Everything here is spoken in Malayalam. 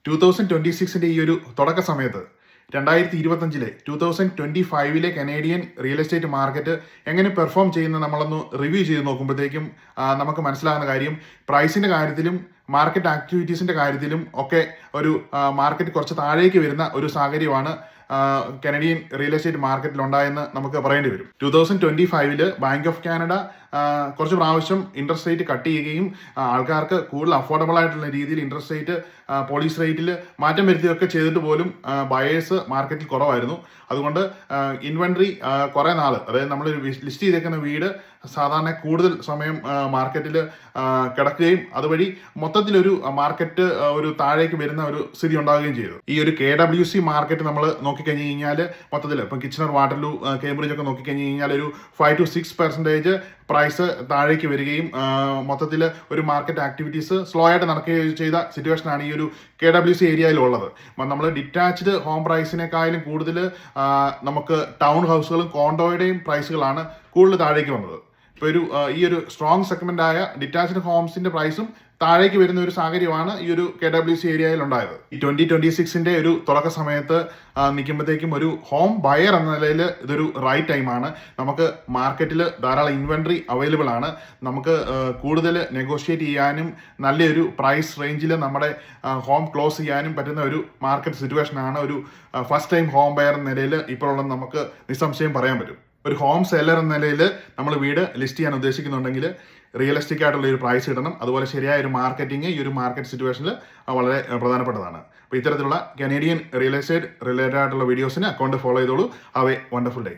2026 ഈ ഒരു തുടക്ക സമയത്ത് 2025 കനേഡിയൻ റിയൽ എസ്റ്റേറ്റ് മാർക്കറ്റ് എങ്ങനെ പെർഫോം ചെയ്യുന്ന നമ്മളൊന്ന് റിവ്യൂ ചെയ്ത് നോക്കുമ്പോഴത്തേക്കും നമുക്ക് മനസ്സിലാകുന്ന കാര്യം പ്രൈസിന്റെ കാര്യത്തിലും മാർക്കറ്റ് ആക്ടിവിറ്റീസിന്റെ കാര്യത്തിലും ഒക്കെ ഒരു മാർക്കറ്റ് കുറച്ച് താഴേക്ക് വരുന്ന ഒരു സാഹചര്യമാണ് കനഡിയൻ റിയൽ എസ്റ്റേറ്റ് മാർക്കറ്റിൽ ഉണ്ടായെന്ന് നമുക്ക് പറയേണ്ടി വരും. 2025 ബാങ്ക് ഓഫ് കാനഡ കുറച്ച് പ്രാവശ്യം ഇൻട്രസ്റ്റ് റേറ്റ് കട്ട് ചെയ്യുകയും ആൾക്കാർക്ക് കൂടുതൽ അഫോർഡബിൾ ആയിട്ടുള്ള രീതിയിൽ ഇൻട്രസ്റ്റ് റേറ്റ് പോളിസി റേറ്റിൽ മാറ്റം വരുത്തുകയൊക്കെ ചെയ്തിട്ട് പോലും ബയേഴ്സ് മാർക്കറ്റിൽ കുറവായിരുന്നു. അതുകൊണ്ട് ഇൻവെന്ററി കുറെ നാൾ, അതായത് നമ്മൾ ലിസ്റ്റ് ചെയ്തേക്കുന്ന വീട് സാധാരണ കൂടുതൽ സമയം മാർക്കറ്റിൽ കിടക്കുകയും അതുവഴി മൊത്തത്തിലൊരു മാർക്കറ്റ് ഒരു താഴേക്ക് വരുന്ന ഒരു സ്ഥിതി ഉണ്ടാവുകയും ചെയ്തു. ഈ ഒരു KWC മാർക്കറ്റ് നമ്മൾ നോക്കിക്കഴിഞ്ഞ് കഴിഞ്ഞാൽ മൊത്തത്തിൽ ഇപ്പം കിച്ചണർ, വാട്ടർലൂ, കേംബ്രിഡ്ജ് ഒക്കെ നോക്കിക്കഴിഞ്ഞ് കഴിഞ്ഞാൽ ഒരു 5 to 6% പ്രൈസ് താഴേക്ക് വരികയും മൊത്തത്തിൽ ഒരു മാർക്കറ്റ് ആക്ടിവിറ്റീസ് സ്ലോ ആയിട്ട് നടക്കുകയും ചെയ്ത സിറ്റുവേഷനാണ് ഈ ഒരു KWC ഏരിയയിലുള്ളത്. നമ്മൾ ഡിറ്റാച്ച്ഡ് ഹോം പ്രൈസിനേക്കാളും കൂടുതൽ നമുക്ക് ടൗൺ ഹൗസുകളും കോണ്ടോയുടെയും പ്രൈസുകളാണ് കൂടുതൽ താഴേക്ക് വന്നത്. ഇപ്പോൾ ഈ ഒരു സ്ട്രോങ് സെഗ്മെന്റ് ആയ ഡിറ്റാച്ച്ഡ് ഹോംസിന്റെ പ്രൈസും താഴേക്ക് വരുന്ന ഒരു സാഹചര്യമാണ് ഈ ഒരു KWC ഏരിയയിൽ ഉണ്ടായത്. ഈ 2026 ഒരു തുടക്ക സമയത്ത് നിൽക്കുമ്പോഴത്തേക്കും ഒരു ഹോം ബയർ എന്ന നിലയിൽ ഇതൊരു റൈറ്റ് ടൈമാണ്. നമുക്ക് മാർക്കറ്റിൽ ധാരാളം ഇൻവെന്ററി അവൈലബിൾ ആണ്. നമുക്ക് കൂടുതൽ നെഗോഷിയേറ്റ് ചെയ്യാനും നല്ലൊരു പ്രൈസ് റേഞ്ചിൽ നമ്മുടെ ഹോം ക്ലോസ് ചെയ്യാനും പറ്റുന്ന ഒരു മാർക്കറ്റ് സിറ്റുവേഷനാണ് ഒരു ഫസ്റ്റ് ടൈം ഹോം ബയർ എന്ന നിലയിൽ ഇപ്പോഴുള്ളത് നമുക്ക് നിസ്സംശയം പറയാൻ പറ്റും. ഒരു ഹോം സെല്ലർ എന്ന നിലയിൽ നമ്മൾ വീട് ലിസ്റ്റ് ചെയ്യാൻ ഉദ്ദേശിക്കുന്നുണ്ടെങ്കിൽ റിയലിസ്റ്റിക് ആയിട്ടുള്ള ഒരു പ്രൈസ് ഇടണം. അതുപോലെ ശരിയായ ഒരു മാർക്കറ്റിംഗ് ഈ ഒരു മാർക്കറ്റ് സിറ്റുവേഷനിൽ വളരെ പ്രധാനപ്പെട്ടതാണ്. അപ്പോൾ ഇത്തരത്തിലുള്ള കനേഡിയൻ റിയൽ എസ്റ്റേറ്റ് റിലേറ്റഡ് ആയിട്ടുള്ള വീഡിയോസിന് അക്കൗണ്ട് ഫോളോ ചെയ്തോളൂ. Have A wonderful day.